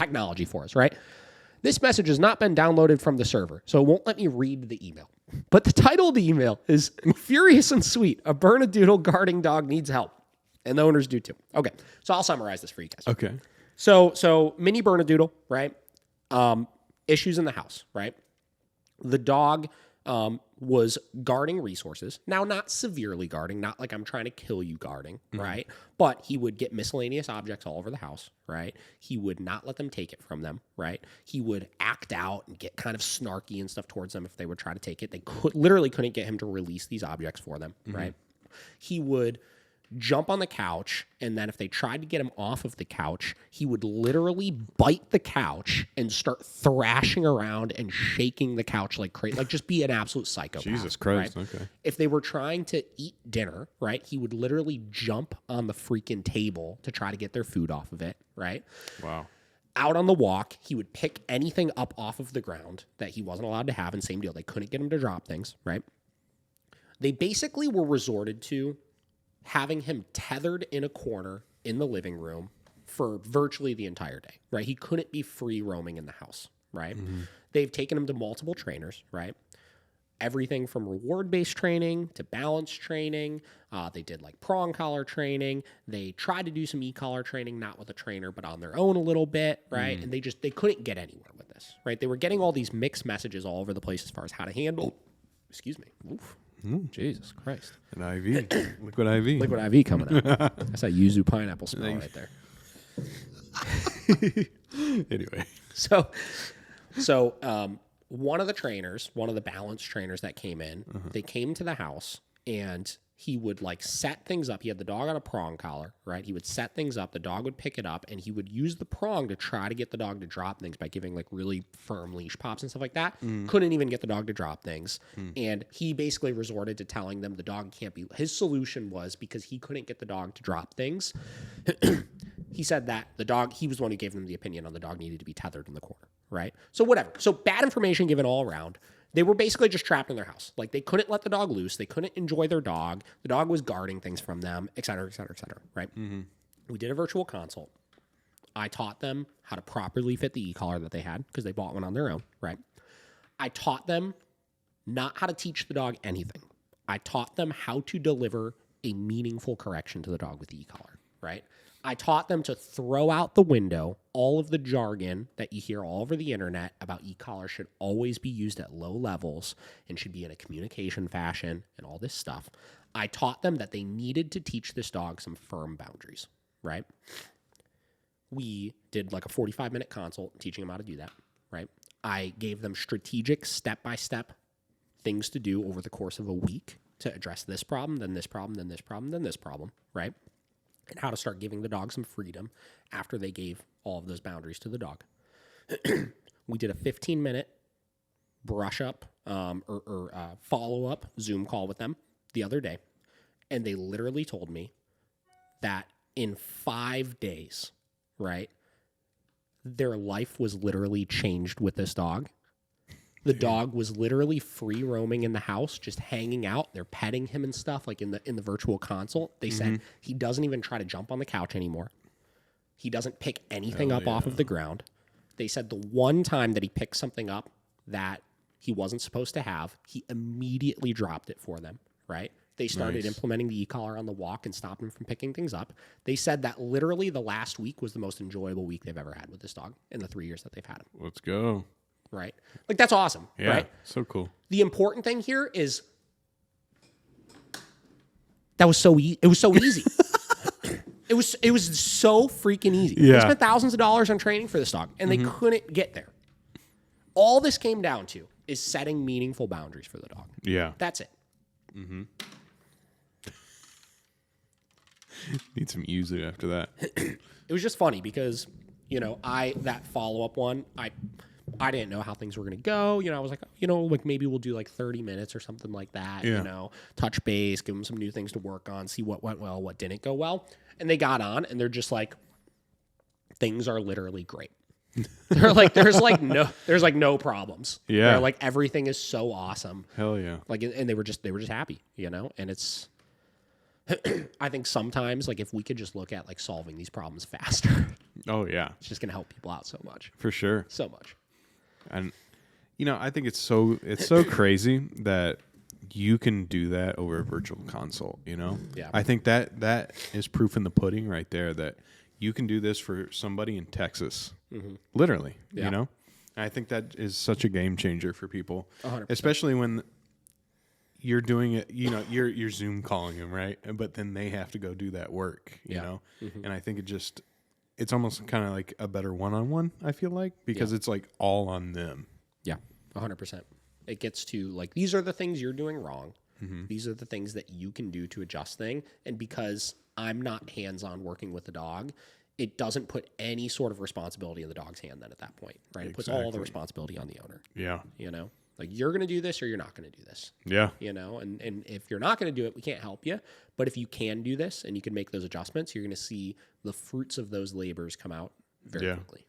technology for us, right? This message has not been downloaded from the server, so it won't let me read the email. But the title of the email is Furious and Sweet, a Bernedoodle guarding dog needs help. And the owners do too. Okay, so I'll summarize this for you guys. Okay. So mini Bernedoodle, right? Issues in the house, right? The dog was guarding resources. Now, not severely guarding, not like I'm trying to kill you guarding, right? But he would get miscellaneous objects all over the house, right? He would not let them take it from them, right? He would act out and get kind of snarky and stuff towards them if they would try to take it. They literally couldn't get him to release these objects for them, right? He would jump on the couch, and then if they tried to get him off of the couch, he would literally bite the couch and start thrashing around and shaking the couch like crazy, like just be an absolute psychopath. Jesus Christ, right? okay. If they were trying to eat dinner, right, he would literally jump on the freaking table to try to get their food off of it, right? Wow. Out on the walk, he would pick anything up off of the ground that he wasn't allowed to have, and same deal, they couldn't get him to drop things, right? They basically were resorted to having him tethered in a corner in the living room for virtually the entire day, right? He couldn't be free roaming in the house, right? They've taken him to multiple trainers, right? Everything from reward-based training to balance training. They did like prong collar training. They tried to do some e-collar training, not with a trainer, but on their own a little bit, right? And they couldn't get anywhere with this, right? They were getting all these mixed messages all over the place as far as how to handle, excuse me, oof. Jesus Christ. An IV. Liquid IV. Liquid IV coming out. That's that yuzu pineapple smell right there. Anyway. So one of the trainers, one of the balance trainers that came in, they came to the house and he would like set things up. He had the dog on a prong collar, right? He would set things up. The dog would pick it up and he would use the prong to try to get the dog to drop things by giving like really firm leash pops and stuff like that. Couldn't even get the dog to drop things. And he basically resorted to telling them the dog can't be, his solution was because he couldn't get the dog to drop things. He said that the dog, he was the one who gave them the opinion on the dog needed to be tethered in the corner, right? So whatever. So bad information given all around. They were basically just trapped in their house. Like they couldn't let the dog loose. They couldn't enjoy their dog. The dog was guarding things from them, et cetera, et cetera, et cetera, right? We did a virtual consult. I taught them how to properly fit the e-collar that they had because they bought one on their own, right? I taught them not how to teach the dog anything. I taught them how to deliver a meaningful correction to the dog with the e-collar, right? I taught them to throw out the window all of the jargon that you hear all over the internet about e-collar should always be used at low levels and should be in a communication fashion and all this stuff. I taught them that they needed to teach this dog some firm boundaries, right? We did like a 45-minute consult teaching them how to do that, right? I gave them strategic step-by-step things to do over the course of a week to address this problem, then this problem, then this problem, then this problem, right? And how to start giving the dog some freedom after they gave all of those boundaries to the dog. We did a 15-minute brush up or follow-up Zoom call with them the other day, and they literally told me that in 5 days, right, their life was literally changed with this dog. The dog was literally free roaming in the house, just hanging out. They're petting him and stuff, like in the virtual consult. They said he doesn't even try to jump on the couch anymore. He doesn't pick anything up off of the ground. They said the one time that he picked something up that he wasn't supposed to have, he immediately dropped it for them, right? They started implementing the e-collar on the walk and stopped him from picking things up. They said that literally the last week was the most enjoyable week they've ever had with this dog in the 3 years that they've had him. Let's go. Right? Like, that's awesome, Yeah, right? so cool. The important thing here is that was so it was so easy. It was so freaking easy. Yeah. They spent thousands of dollars on training for this dog, and they couldn't get there. All this came down to is setting meaningful boundaries for the dog. Yeah. That's it. Need some yuzu after that. It was just funny because, you know, that follow-up one, I didn't know how things were going to go. You know, I was like, you know, like maybe we'll do like 30 minutes or something like that, you know, touch base, give them some new things to work on, see what went well, what didn't go well. And they got on and they're just like, things are literally great. They're like, there's no problems. Yeah. They're like, everything is so awesome. Hell yeah. Like, and they were just happy, you know, and it's, I think sometimes like if we could just look at like solving these problems faster, Oh, yeah. It's just going to help people out so much. For sure. So much. And, I think it's so crazy that you can do that over a virtual consult, Yeah. I think that is proof in the pudding right there that you can do this for somebody in Texas. Literally, Yeah. And I think that is such a game changer for people, 100%. especially when you're doing it, you're Zoom calling them, right? But then they have to go do that work, you know? And I think it's almost kind of like a better one-on-one, I feel like, because it's like all on them. Yeah, 100%. It gets to like, these are the things you're doing wrong. These are the things that you can do to adjust things. And because I'm not hands-on working with the dog, it doesn't put any sort of responsibility in the dog's hand then at that point, right? It puts all the responsibility on the owner. Yeah. Like you're going to do this or you're not going to do this. Yeah. And if you're not going to do it, we can't help you. But if you can do this and you can make those adjustments, you're going to see the fruits of those labors come out very quickly.